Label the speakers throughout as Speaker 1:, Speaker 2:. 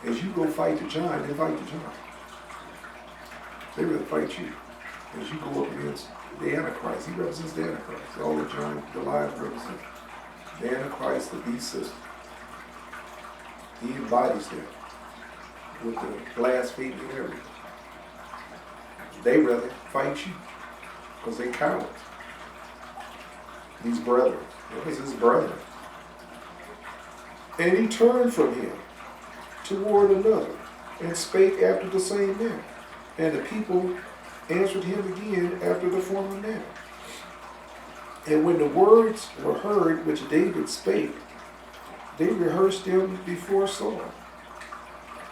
Speaker 1: As you go fight the giant, they fight the giant. They really fight you. As you go up against the Antichrist, he represents the Antichrist. All the giant Goliath represent the Antichrist, the beast system. He embodies them with the blasphemy and everything. They rather fight you because they cowards. These brethren. It was his brethren. And he turned from him toward another and spake after the same manner. And the people answered him again after the former manner. And when the words were heard which David spake, they rehearsed them before Saul.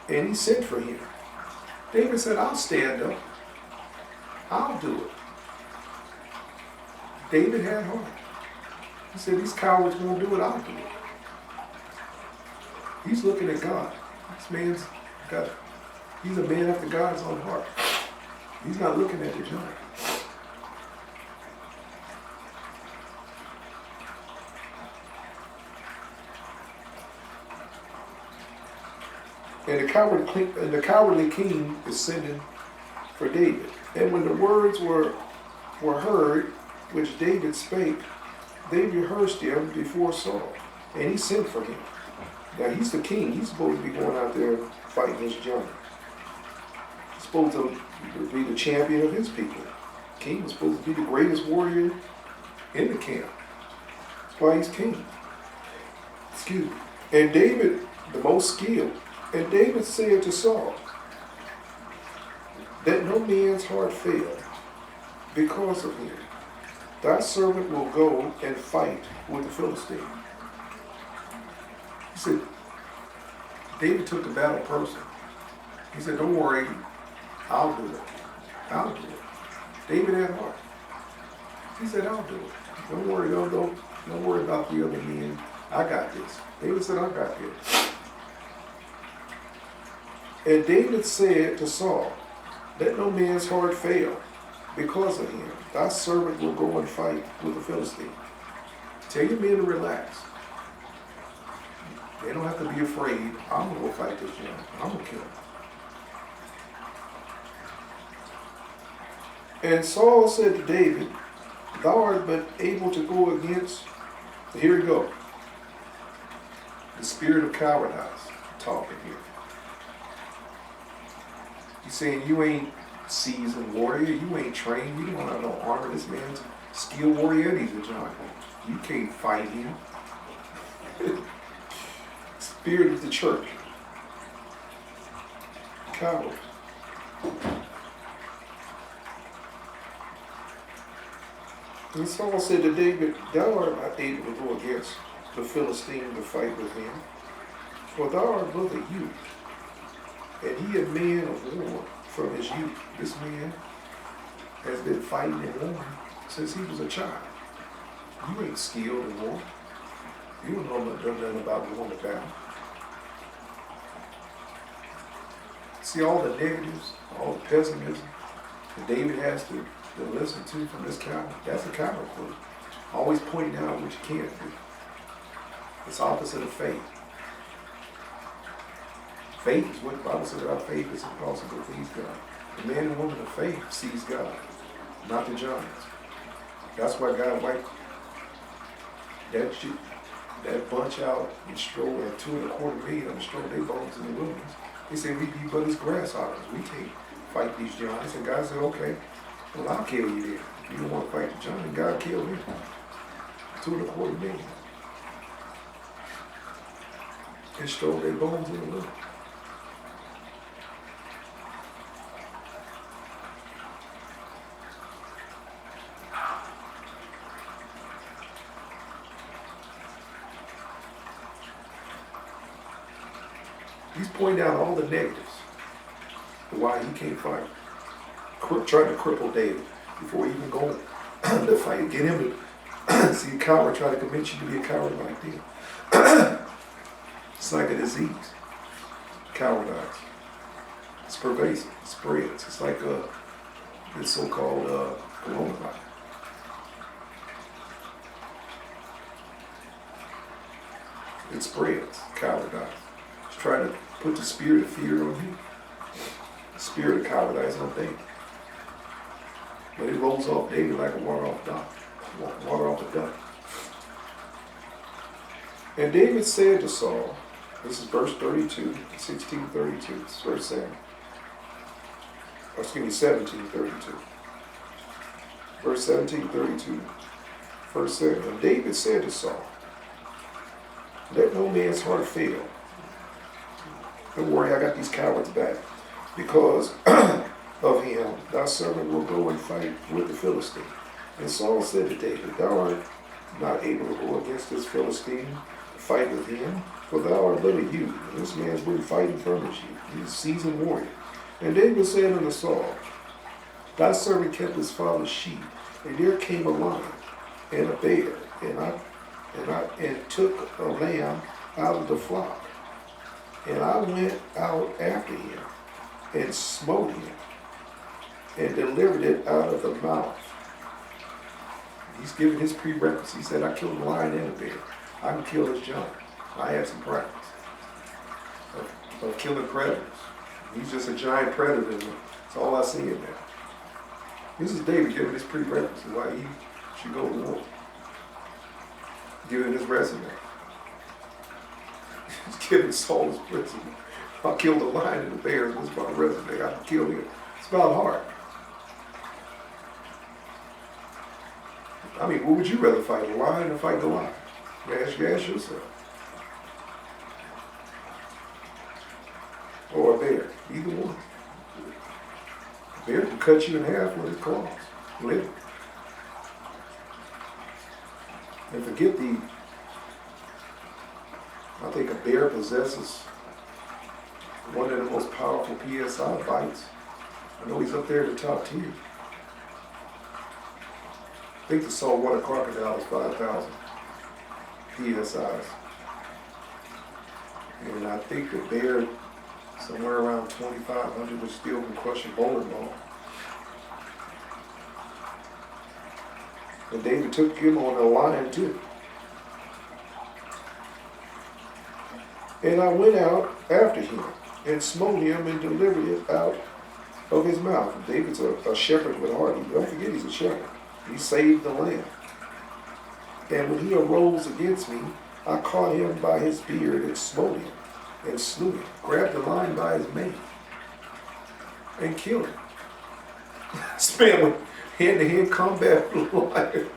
Speaker 1: And he sent for him. David said, I'll stand up. I'll do it. David had heart. He said, these cowards won't do it, I'll do it. He's looking at God. This man's got, he's a man after God's own heart. He's not looking at the giant. And the cowardly king is sending for David. And when the words were heard, which David spake, they rehearsed him before Saul. And he sent for him. Now he's the king. He's supposed to be going out there fighting this giant. He's supposed to be the champion of his people. The king was supposed to be the greatest warrior in the camp. That's why he's king. Excuse me. And David, the most skilled. And David said to Saul, that no man's heart fail because of him. Thy servant will go and fight with the Philistine. He said, David took the battle personal. He said, don't worry, I'll do it. I'll do it. David had heart. He said, I'll do it. Don't worry, don't worry about the other men. I got this. David said, I got this. And David said to Saul, let no man's heart fail because of him. Thy servant will go and fight with the Philistine. Tell your men to relax. They don't have to be afraid. I'm going to go fight this giant. I'm going to kill him. And Saul said to David, thou art but able to go against, here we go, the spirit of cowardice talking here. He's saying you ain't seasoned warrior, you ain't trained, you don't have no armor. This man's a skilled warrior and he's a giant. You can't fight him. Spirit of the church. Coward. And Saul said to David, thou art not able to go against the Philistine to fight with him, for thou art but a youth, and he a man of war from his youth. This man has been fighting and warring since he was a child. You ain't skilled in war. You don't know nothing about going to battle. See all the negatives, all the pessimism that David has to listen to from this coward. That's a coward quote. Always pointing out what you can't do. It's opposite of faith. Faith is what the Bible says about faith is impossible to please God. The man and woman of faith sees God, not the giants. That's why God wiped that bunch out and strode at 2.25 million and strode their bones in the wilderness. He said, we be but as grasshoppers. We can't fight these giants. And God said, okay, well, I'll kill you then. If you don't want to fight the giant, God killed him. 2.25 million. And strode their bones in the wilderness. He's pointing out all the negatives of why he can't fight. Trying to cripple David before he even going to fight. Get him to see a coward try to convince you to be a coward like him. It's like a disease. Cowardice. It's pervasive. It spreads. It's like this so-called coronavirus. It spreads. Cowardice. trying to put the spirit of fear on you, the spirit of cowardice on David. But it rolls off David like a water off a duck. And David said to Saul, this is verse 32, 16:32, it's verse 7. Excuse me, 17:32. Verse 17:32, verse 7. And David said to Saul, let no man's heart fail. Don't worry, I got these cowards back. Because of him, thy servant will go and fight with the Philistine. And Saul said to David, thou art not able to go against this Philistine, to fight with him, for thou art but a youth, and this man's been fighting from his youth. He's a seasoned warrior. And David said unto Saul, thy servant kept his father's sheep, and there came a lion and a bear, and took a lamb out of the flock. And I went out after him, and smote him, and delivered it out of the mouth. He's giving his prerequisites. He said, I killed a lion and a bear. I can kill this giant. I have some practice of killing predators. He's just a giant predator. That's all I see in there. This is David giving his prerequisites why he should go to war. Giving his resume. He's giving Saul his resume. I killed a lion and a bear. That's my resume. I can kill him. It's about heart. I mean, what would you rather fight, a lion or fight the lion? Ask yourself. Or a bear. Either one. A bear can cut you in half with his claws. Literally. And forget I think a bear possesses one of the most powerful PSI bites. I know he's up there in the top tier. I think the saltwater crocodile is 5,000 PSIs. And I think the bear, somewhere around 2,500, which still can crush a bowling ball. And David took him on a lion too. And I went out after him, and smote him, and delivered it out of his mouth. David's a shepherd with heart. Don't forget he's a shepherd. He saved the lamb. And when he arose against me, I caught him by his beard, and smote him, and slew him. Grabbed the lion by his mane, and killed him. This man went hand-to-hand combat with the lion.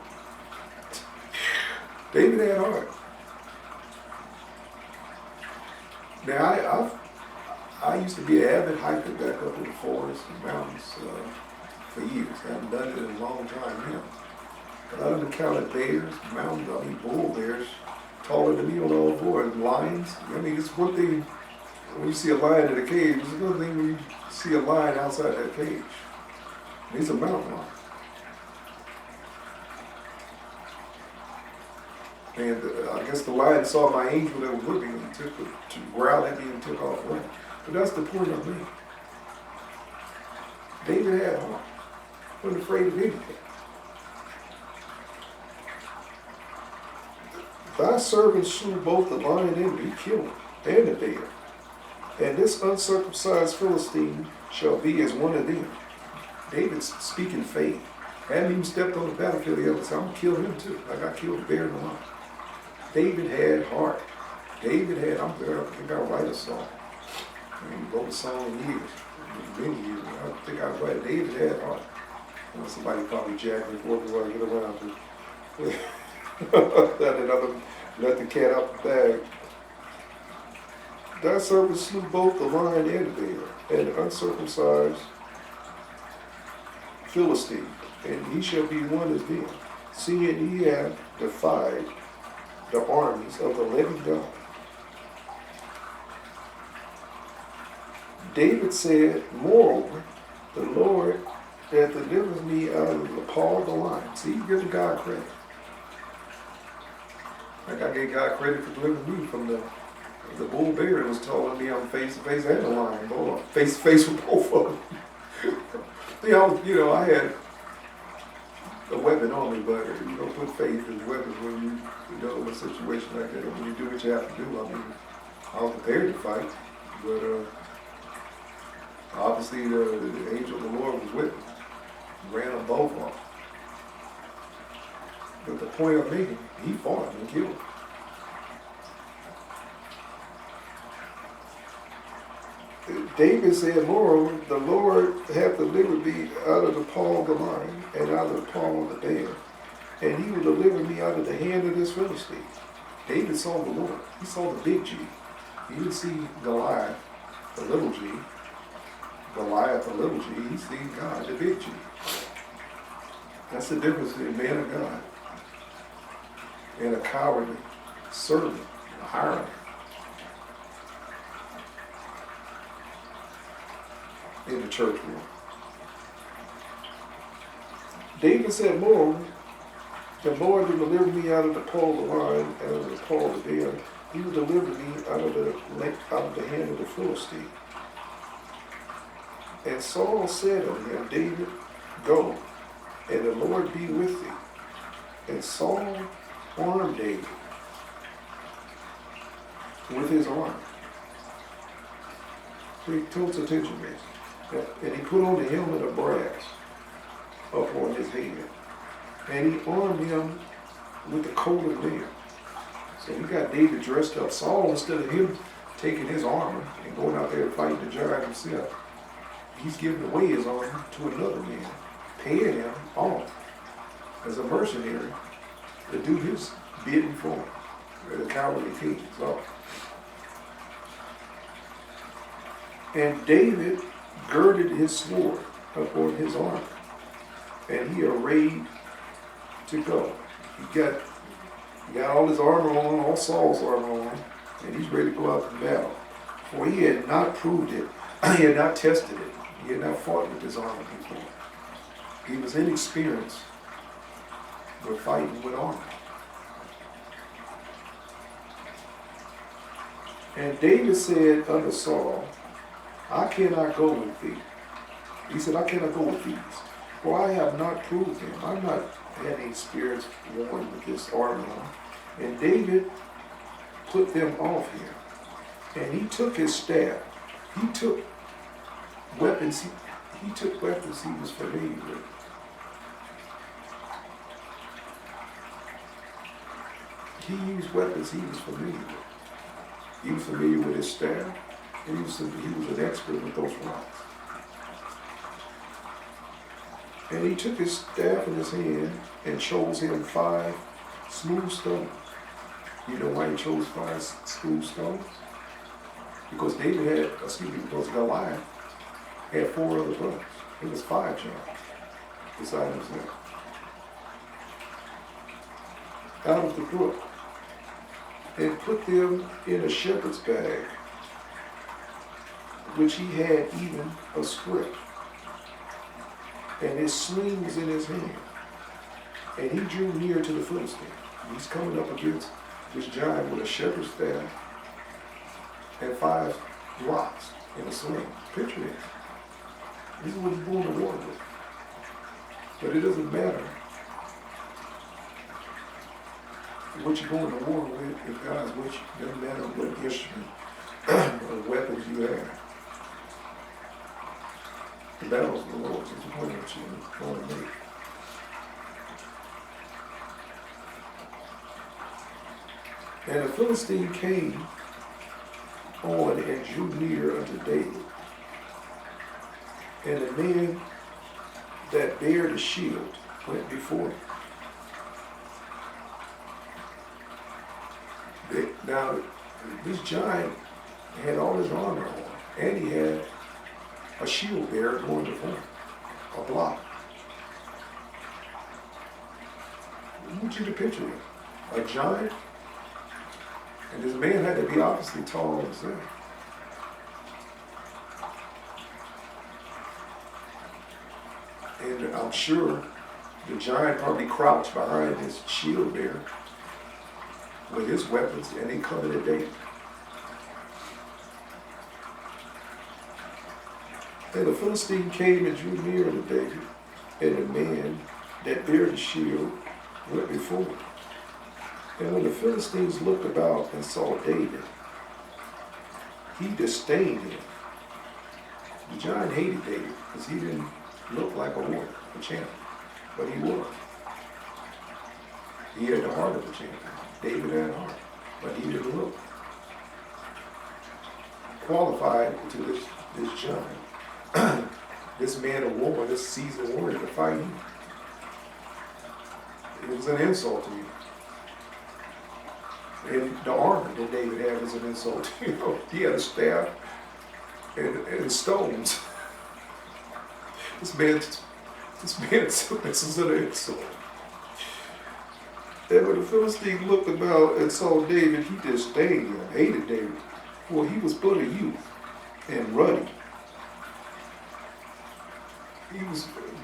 Speaker 1: David had heart. Now, I used to be an avid hiker back up in the forest and mountains for years. I haven't done it in a long time now. But I've encountered bears, bull bears, taller than me on all fours, lions. I mean, it's one thing when you see a lion in a cage. It's another thing when you see a lion outside that cage. He's a mountain lion. And I guess the lion saw my angel that was with me and took to growl at me and took off running. But that's the point of me. David had heart. Wasn't afraid of anything. Thy servant slew both the lion and he killed him, and the bear. And this uncircumcised Philistine shall be as one of them. David's speaking faith. Hadn't even stepped on the battlefield yet, but said, I'm going to kill him too. Like I killed the bear and the lion. David had heart. I think I'll write a song. He wrote a song in years, many years. I think I'll write it. David had heart. Somebody probably jacked me for me while I get around to let the cat out the bag. Thy servant slew both the lion and the bear, and the uncircumcised Philistine, and he shall be one as them, seeing ye have defied the armies of the living God. David said, moreover, the Lord that delivers me out of the paw of the lion. See, you give God credit. Like I gave God credit for delivering me from the bull bear that was taller than me. I'm face to face and the lion. Boy, face to face with both of them. I had a weapon on me, but you don't put faith in weapons when you in a situation like that, or when you do what you have to do. I mean, I was prepared to fight, but obviously the angel of the Lord was with me. Ran them both off. But the point of making, he fought and killed. David said, Lord, the Lord hath delivered me out of the paw of the lion and out of the paw of the bear, and he will deliver me out of the hand of this Philistine. David saw the Lord. He saw the big G. He didn't see Goliath, the little G. Goliath, the little G. He seen God, the big G. That's the difference between a man of God and a cowardly servant, a hireling. In the church world. David said, Lord, the Lord will deliver me out of the paw of the lion and out of the paw of the bear. He will deliver me out of the hand of the Philistine. And Saul said unto him, David, go, and the Lord be with thee. And Saul armed David with his arm. Pay close attention, man. And he put on the helmet of brass upon his head. And he armed him with the coat of mail. So he got David dressed up. Saul, instead of him taking his armor and going out there and fighting the giant himself, he's giving away his armor to another man, paying him off as a mercenary to do his bidding for him, the cowardly king. So, and David girded his sword upon his arm, and he arrayed to go. He got all his armor on, all Saul's armor on, and he's ready to go out to battle. For he had not proved it, he had not tested it, he had not fought with his armor before. He was inexperienced with fighting with armor. And David said unto Saul, I cannot go with thee. He said, I cannot go with these, for I have not proved him. I've not had any experience worn with this armor on. And David put them off him. And he took his staff. He took weapons. He took weapons he was familiar with. He used weapons he was familiar with. He was familiar with his staff. And he was an expert with those rocks. And he took his staff in his hand and chose him 5 smooth stones. You know why he chose 5 smooth stones? Because because Goliath had 4 other brothers. It was 5 giants beside himself. Out of the brook. And put them in a shepherd's bag, which he had even a scrip. And his sling was in his hand. And he drew near to the Philistine. He's coming up against this giant with a shepherd's staff and 5 rocks in a sling. Picture it. This is what he's going to war with. But it doesn't matter what you're going to war with if God's with you. It doesn't matter what instrument or weapons you have. The battle's the Lord's. It's the point that you're going to make. And the Philistine came on and drew near unto David. And the man that bare the shield went before him. Now, this giant had all his armor on, and he had a shield bearer going before him, a block. I want you to picture it. A giant, and this man had to be obviously tall himself. And I'm sure the giant probably crouched behind his shield bearer with his weapons, and he coming at David. And the Philistine came and drew near to David, and the man that bare the shield went before him. And when the Philistines looked about and saw David, he disdained him. The giant hated David because he didn't look like a warrior, a champion, but he was. He had the heart of a champion. David had a heart, but he didn't look qualified to this giant, this man of war, this seasoned warrior to fight him. It was an insult to you. And the armor that David had was an insult. You know, he had a staff and stones. This is an insult. And when the Philistine looked about and saw David, he disdained him, hated David, for he was but a youth and ruddy.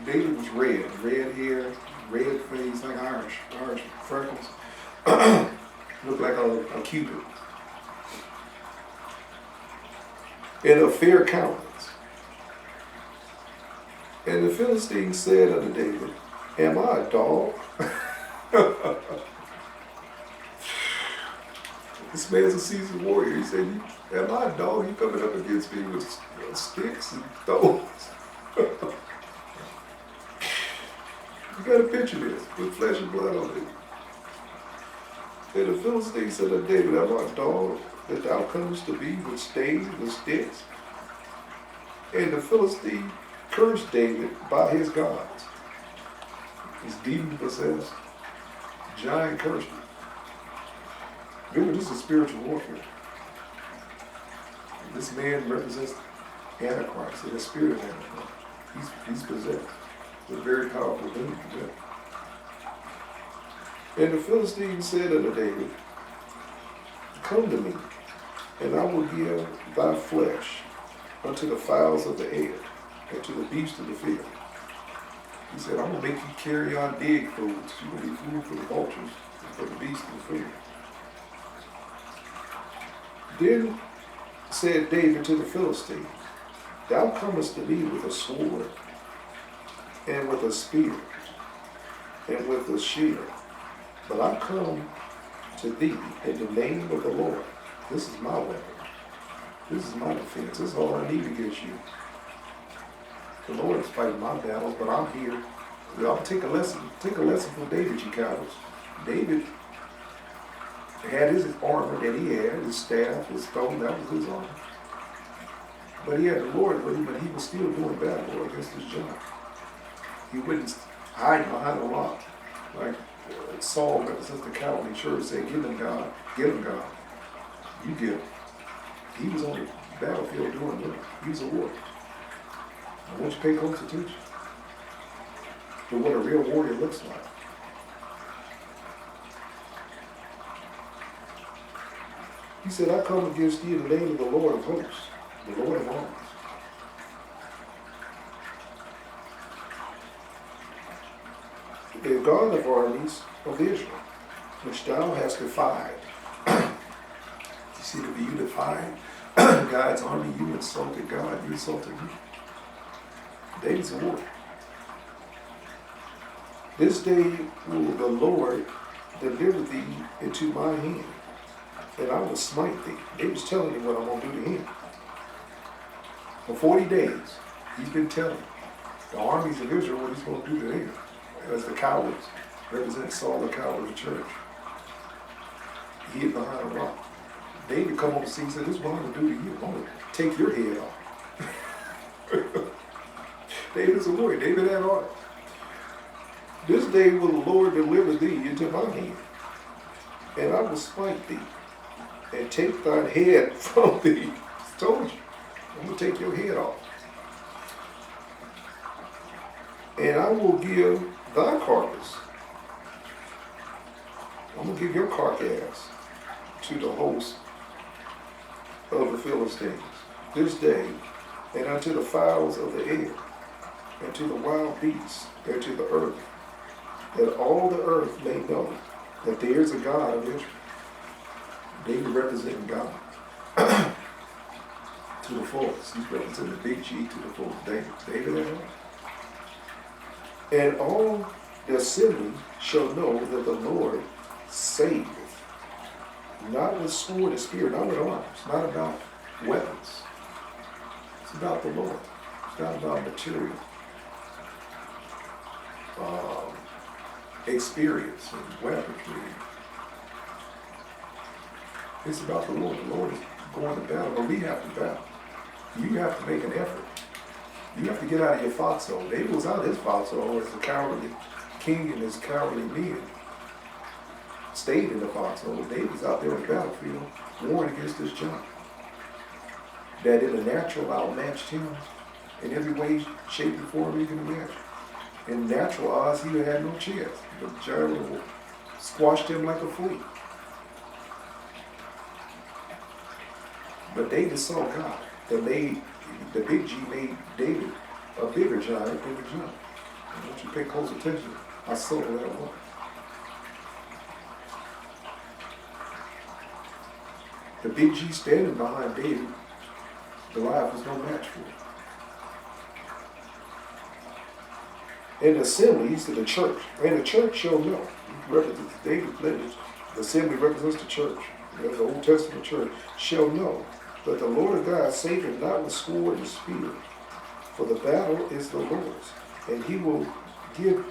Speaker 1: David was red hair, red face, like Irish freckles. Looked like a Cupid. And a fair countenance. And the Philistine said unto David, am I a dog? This man's a seasoned warrior. He said, am I a dog? You coming up against me with sticks and stones? You got to picture this, with flesh and blood on it. And the Philistine said to David, am I a dog that thou comest to me with staves and sticks? And the Philistine cursed David by his gods. His demon possessed giant cursed him. Remember, this is spiritual warfare. This man represents Antichrist, and the spirit of Antichrist. He's possessed. It's a very powerful demon possessed. And the Philistine said unto David, come to me, and I will give thy flesh unto the fowls of the air, and to the beasts of the field. He said, I'm going to make you carry on big foods. You're going to be food for the vultures and for the beasts of the field. Then said David to the Philistine, thou comest to me with a sword, and with a spear, and with a shield. But I come to thee in the name of the Lord. This is my weapon. This is my defense. This is all I need against you. The Lord is fighting my battles, but I'm here. I'll take a lesson. Take a lesson from David, you cowards. David had his armor that he had, his staff, his stone, that was his armor. But he had the Lord with him, but he was still doing battle against this giant. He wouldn't hide behind a rock. Like Saul represents the cowardly church, said, give him God, give him God. You get him. He was on the battlefield doing that. He was a warrior. I want you to pay close attention to what a real warrior looks like. He said, I come against thee in the name of the Lord of hosts, the Lord of armies. The God of armies of Israel, which thou hast defied. You see, to be you defied God's army, you insulted God, you insulted me. David's a warrior. This day will the Lord deliver thee into my hand, and I will smite thee. David's telling him what I'm going to do to him. For 40 days, he's been telling the armies of Israel what he's going to do to them. As the cowards represent Saul, the coward of the church. He hid behind a rock. David come on the scene and said, this is what I'm going to do to you. I'm going to take your head off. David's a warrior. David had heart. This day will the Lord deliver thee into my hand, and I will smite thee, and take thine head from thee. I told you, I'm going to take your head off. And I will give thy carcass, I'm going to give your carcass to the host of the Philistines this day, and unto the fowls of the air, and to the wild beasts, and to the earth, that all the earth may know that there is a God of Israel. David representing God to the fullest. He's representing the big G to the fullest. David had all. And all the assembly shall know that the Lord saveth, not with sword and spear, not with arms, not about weapons. It's about the Lord. It's not about material experience and weaponry. It's about the Lord. The Lord is going to battle, but we have to battle. You have to make an effort. You have to get out of your foxhole. David was out of his foxhole as a cowardly king and his cowardly men stayed in the foxhole. David was out there on the battlefield warring against this giant that in the natural outmatched him in every way, shape, and form you can imagine. In natural odds, he had no chance. The giant squashed him like a flea. But David saw God that made, the big G made David a bigger giant than the giant. I want you to pay close attention. I saw that one. The big G standing behind David, Goliath was no match for him. In the assembly, he said the church, and the church shall know. Represents David's lineage. The assembly represents the church. The Old Testament church shall know that the Lord of God saveth not with sword and spear, for the battle is the Lord's, and he will give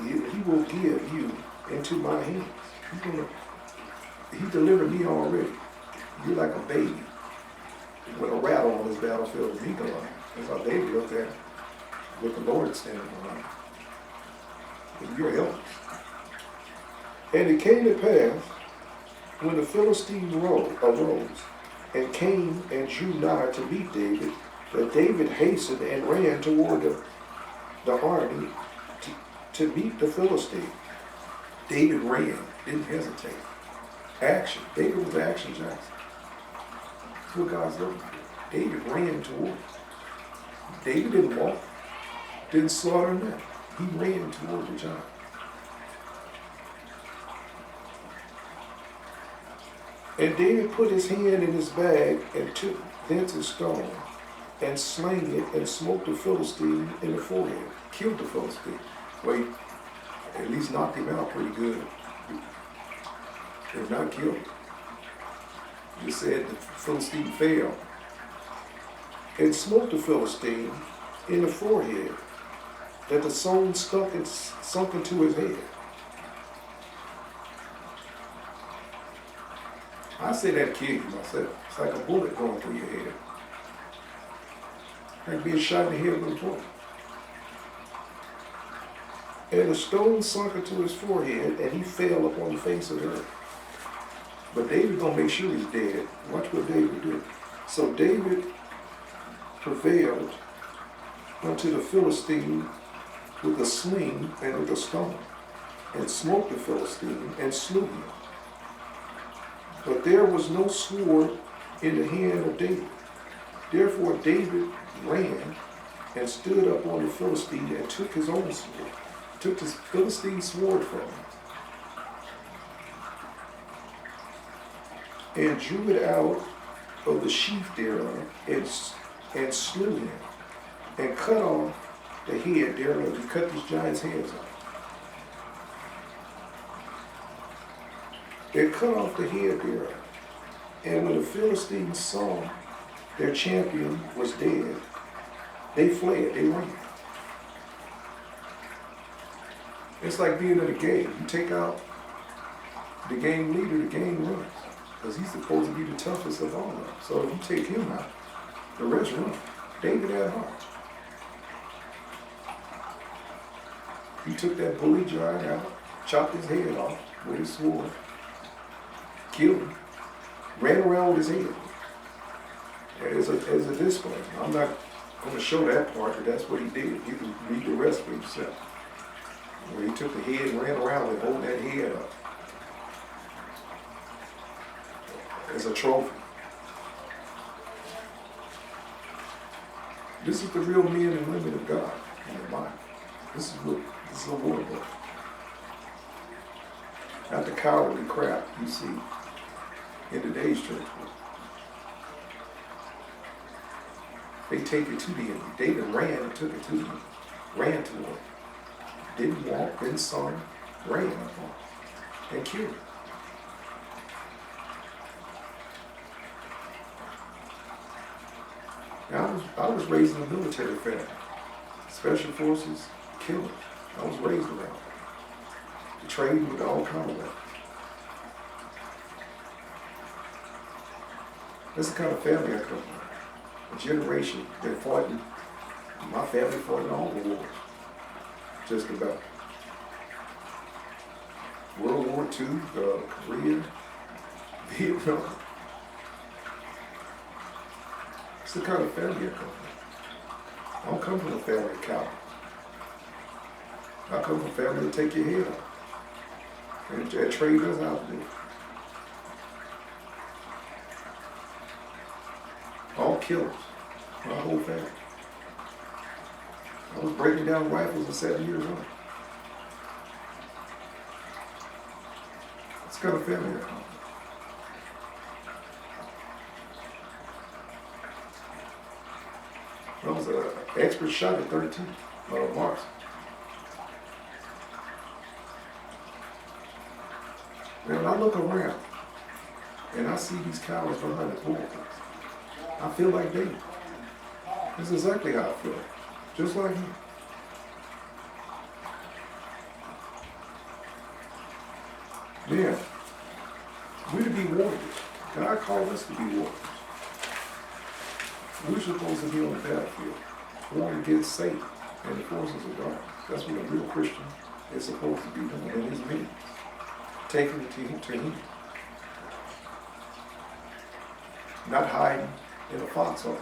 Speaker 1: you into my hands. He delivered me already. You're like a baby with a rattle on this battlefield with me going. That's how David looked at it, with the Lord standing behind him. And you're elders. And it came to pass, when the Philistines arose and came and drew nigh to meet David, that David hastened and ran toward the army to meet the Philistine. David ran, didn't hesitate. Action. David was Action Jackson. That's what God's looking for. David ran toward him. David didn't walk, didn't slaughter him. He ran toward the giant. And David put his hand in his bag and took thence a stone and slang it and smote the Philistine in the forehead. Killed the Philistine. Well, he at least knocked him out pretty good. If not killed him. Just said the Philistine fell. And smote the Philistine in the forehead, that the stone sunk into his head. I say that kill you myself. It's like a bullet going through your head. Like being shot in the head with a bullet. And the stone sunk into his forehead, and he fell upon the face of the earth. But David gonna make sure he's dead. Watch what David did. So David prevailed unto the Philistine with a sling and with a stone, and smote the Philistine and slew him. But there was no sword in the hand of David. Therefore David ran and stood up on the Philistine and took his own sword, took his Philistine sword from him, and drew it out of the sheath thereof, and slew him, and cut off the head thereof. He cut this giant's heads off. They cut off the head thereof. And when the Philistines saw their champion was dead, they fled, they ran. It's like being in a game. You take out the game leader, the game runs. Because he's supposed to be the toughest of all of them. So if you take him out, the rest run. David had heart. He took that bully giant out, chopped his head off with his sword, killed him, ran around with his head as a display. I'm not going to show that part, but that's what he did. You can read the rest for yourself. Where he took the head and ran around with holding that head up as a trophy. This is the real men and women of God in the Bible. This is a war book. Not the cowardly crap you see in today's church. They take it to the enemy. David ran and took it to him. Ran to him. Didn't walk, didn't saw him, ran up on him and killed him. Now, I was raised in a military family. Special forces, killers. I was raised around it. Trained with all kind of weapons. That's the kind of family I come from. A generation that fought in, my family fought in all the wars. Just about. World War II, Korea, Vietnam. It's the kind of family I come from. I don't come from a family of cowards. I come from a family to take your head off. And that trade us out there. All killers. My whole family. I was breaking down rifles at 7 years old. It's the kind of family I come from. I was an expert shot at 13, Marks. And when I look around and I see these cowards behind the pulpits, I feel like David. That's exactly how I feel. Just like him. Yeah. We're to be warriors. God called us to be warriors. We're supposed to be on the battlefield, warring against Satan and the forces of darkness. That's what a real Christian is supposed to be doing in his means. Taking it to him. Not hiding in a foxhole.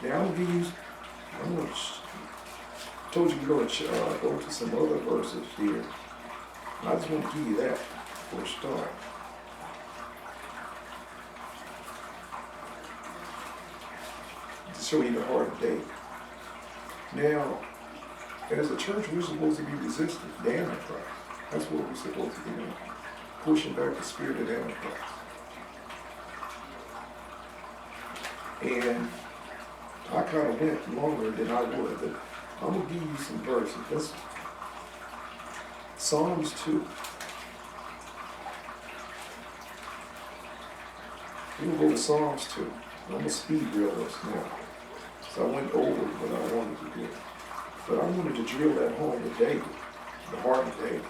Speaker 1: Now I'm going to told you we're going to go to some other verses here. I just want to give you that for a start. To show you the heart of David. Now, as a church, we're supposed to be resisting the Antichrist. That's what we're supposed to be doing. Pushing back the spirit of the Antichrist. And I kind of went longer than I would, but I'm going to give you some verses. That's Psalms 2. We're going to go to Psalms 2. I'm going to speed drill this now. So I went over what I wanted to do. But I wanted to drill that home with David, the heart of David.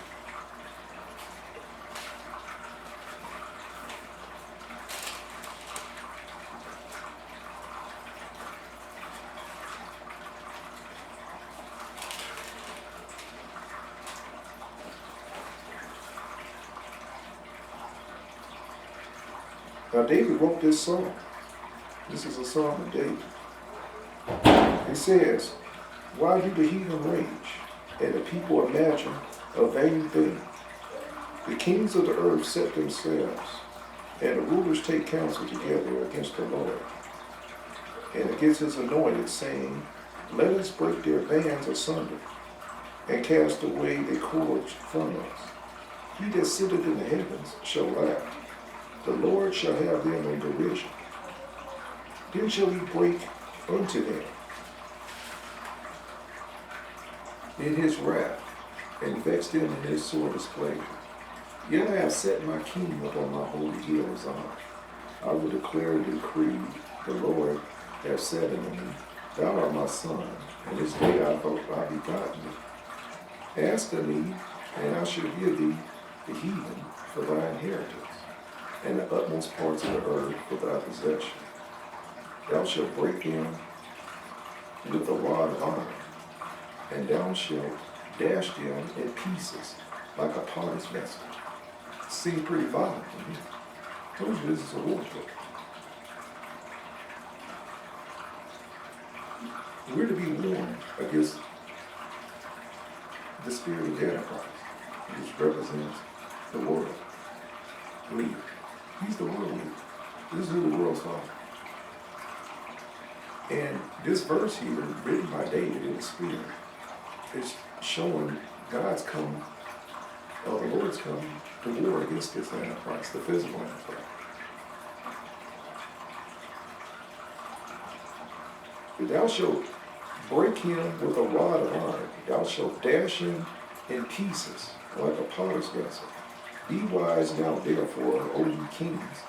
Speaker 1: Now David wrote this song. This is a song of David. It says, why do the heathen rage, and the people imagine a vain thing? The kings of the earth set themselves, and the rulers take counsel together against the Lord, and against his anointed, saying, let us break their bands asunder, and cast away their cords from us. He that sitteth in the heavens shall laugh. The Lord shall have them in derision. Then shall he break unto them in his wrath, and vex them in his sore displeasure. Yet I have set my king upon my holy hill of Zion. I will declare and decree, the Lord hath said unto me, thou art my son, and this day I begotten thee. Ask of me, and I shall give thee the heathen for thy inheritance, and the utmost parts of the earth for thy possession. Thou shalt break them with a rod of iron, and thou shalt dash them in pieces like a potter's vessel. Seems pretty violent to me. I told you this is a war book. We're to be warned against the spirit of the Antichrist, which represents the world leader. He's the world leader. This is who the world's following. And this verse here, written by David in the Spirit, is showing God's coming, or the Lord's coming to war against this Antichrist, the physical Antichrist. Thou shalt break him with a rod of iron. Thou shalt dash him in pieces like a potter's vessel. Be wise now, therefore, O ye kings,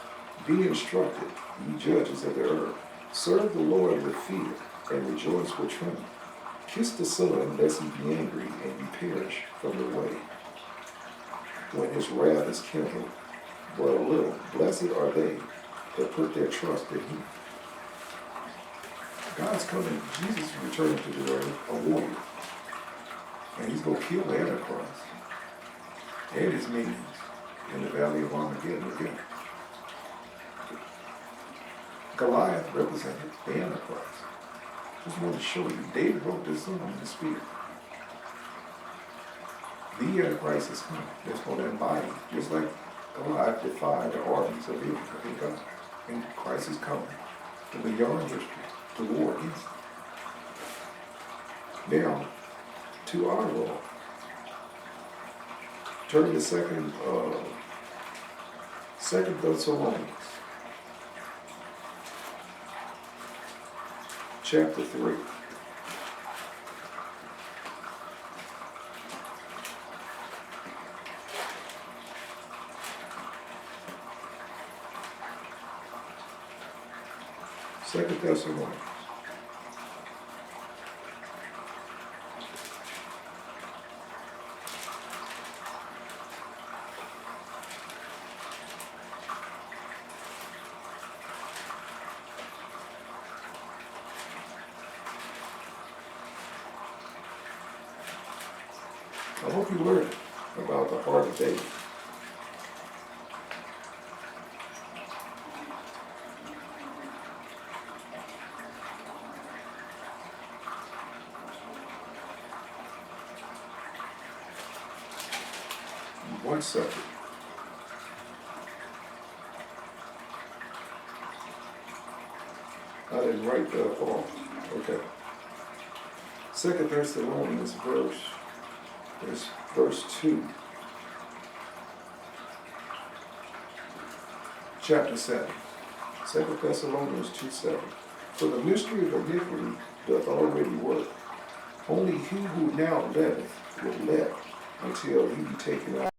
Speaker 1: be instructed, ye judges of the earth. Serve the Lord with fear, and rejoice with trembling. Kiss the Son, lest he be angry, and ye perish from the way, when his wrath is kindled. But a little, blessed are they that put their trust in him. God's coming, Jesus is returning to the earth, a warrior. And he's going to kill the Antichrist and his minions in the valley of Armageddon again. Goliath represented the Antichrist. Just want to show you, David wrote this in the Spirit. The Antichrist is coming. That's going to embody, just like Goliath defied the armies of Israel and God. And Christ is coming to the yarn history, to war against it. Now, to our Lord. Turn to Second Thessalonians, chapter 3. Second Thessalonians. I hope you learned about the heart of David. One second. I didn't write that all. Okay. Second Thessalonians verse 2. Chapter 7. Second Thessalonians 2:7. For the mystery of iniquity doth already work. Only he who now liveth will let until he be taken out.